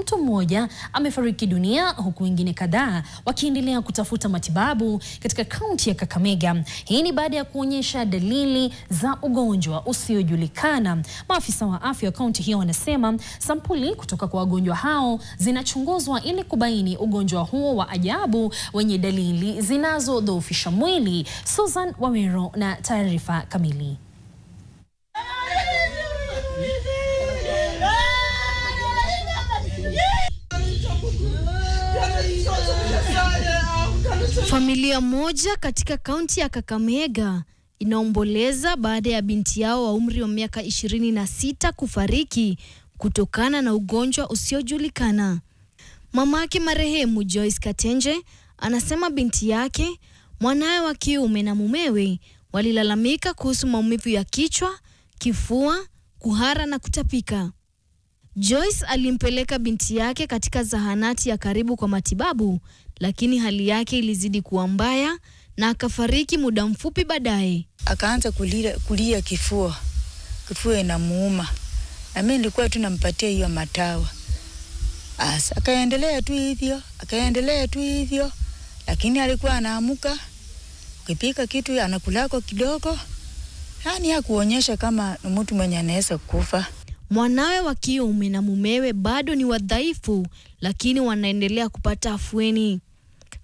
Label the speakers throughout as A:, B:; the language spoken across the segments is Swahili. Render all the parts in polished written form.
A: mtu mmoja amefariki dunia huku wengine kadhaa wakiendelea kutafuta matibabu katika kaunti ya Kakamega. Hii ni baada ya kuonyesha dalili za ugonjwa usiojulikana. Maafisa wa afya wa kaunti hiyo wanasema sampuli kutoka kwa wagonjwa hao zinachunguzwa ili kubaini ugonjwa huo wa ajabu wenye dalili zinazodhoofisha mwili. Susan Wawero na taarifa kamili.
B: Familia moja katika kaunti ya Kakamega inaomboleza baada ya binti yao wa umri wa miaka 26 kufariki kutokana na ugonjwa usiojulikana. Mamake marehemu Joyce Katenje anasema binti yake, mwanawe wa kiume na mumewe walilalamika kuhusu maumivu ya kichwa, kifua, kuhara na kutapika. Joyce alimpeleka binti yake katika zahanati ya karibu kwa matibabu, lakini hali yake ilizidi kuwa mbaya na akafariki muda mfupi baadaye.
C: Akaanza kulia kifua inamuuma. Na mimi nilikuwa tu nampatia hiyo matawa. Akaendelea tu hivyo. Lakini alikuwa anaamuka, ukipika kitu anakulako kidogo. Yaani hakuonyesha kama ni mtu mwenye anaweza kufa.
B: Mwanawe wa kiume na mumewe bado ni wadhaifu, lakini wanaendelea kupata afueni.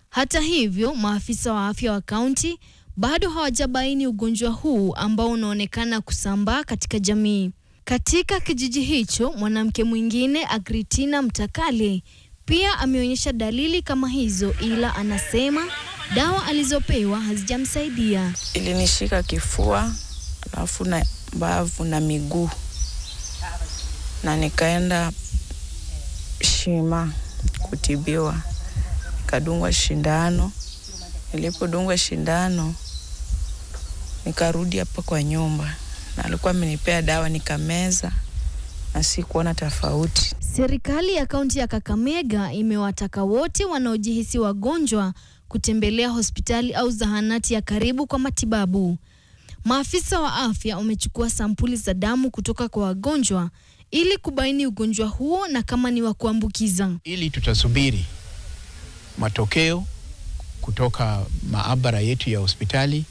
B: Hata hivyo, maafisa wa afya wa kaunti bado hawajabaini ugonjwa huu ambao unaonekana kusambaa katika jamii. Katika kijiji hicho, mwanamke mwingine Agritina Mtakale pia ameonyesha dalili kama hizo, ila anasema dawa alizopewa hazijamsaidia.
D: Ilinishika kifua, alafu na mbavu na miguu. Na nikaenda Shima kutibiwa. Nikadungwa shindano. Nilipodungwa shindano nikarudi hapa kwa nyumba. Na alikuwa amenipea dawa nikameza na sikuona tofauti.
B: Serikali ya kaunti ya Kakamega imewataka wote wanaojihisi wagonjwa kutembelea hospitali au zahanati ya karibu kwa matibabu. Maafisa wa afya wamechukua sampuli za damu kutoka kwa wagonjwa ili kubaini ugonjwa huo na kama ni wa kuambukiza.
E: Ili tutasubiri matokeo kutoka maabara yetu ya hospitali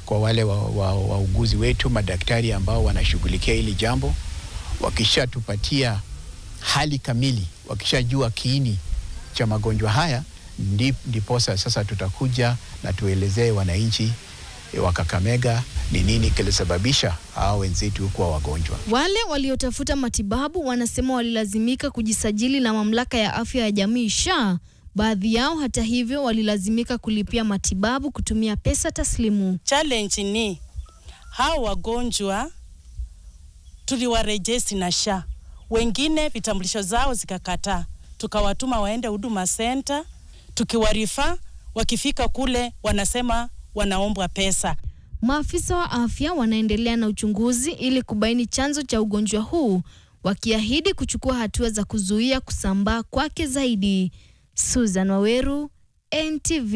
E: kwa wale wauguzi wetu, madaktari ambao wanashughulikia hili jambo. Wakishatupatia hali kamili, wakishajua kiini cha magonjwa haya, ndiposa sasa tutakuja na tuelezee wananchi wa Kakamega ni nini kilisababisha hao wenzetu kuwa wagonjwa.
B: Wale waliotafuta matibabu wanasema walilazimika kujisajili na mamlaka ya afya ya jamii SHA. Baadhi yao hata hivyo walilazimika kulipia matibabu kutumia pesa taslimu.
F: Challenge ni hao wagonjwa tuliwarejesti na SHA. Wengine vitambulisho zao zikakataa. Tukawatuma waende Huduma Center, tukiwarifa, wakifika kule wanasema wanaombwa pesa.
B: Maafisa wa afya wanaendelea na uchunguzi ili kubaini chanzo cha ugonjwa huu, wakiahidi kuchukua hatua za kuzuia kusambaa kwake zaidi. Susan Waweru, NTV.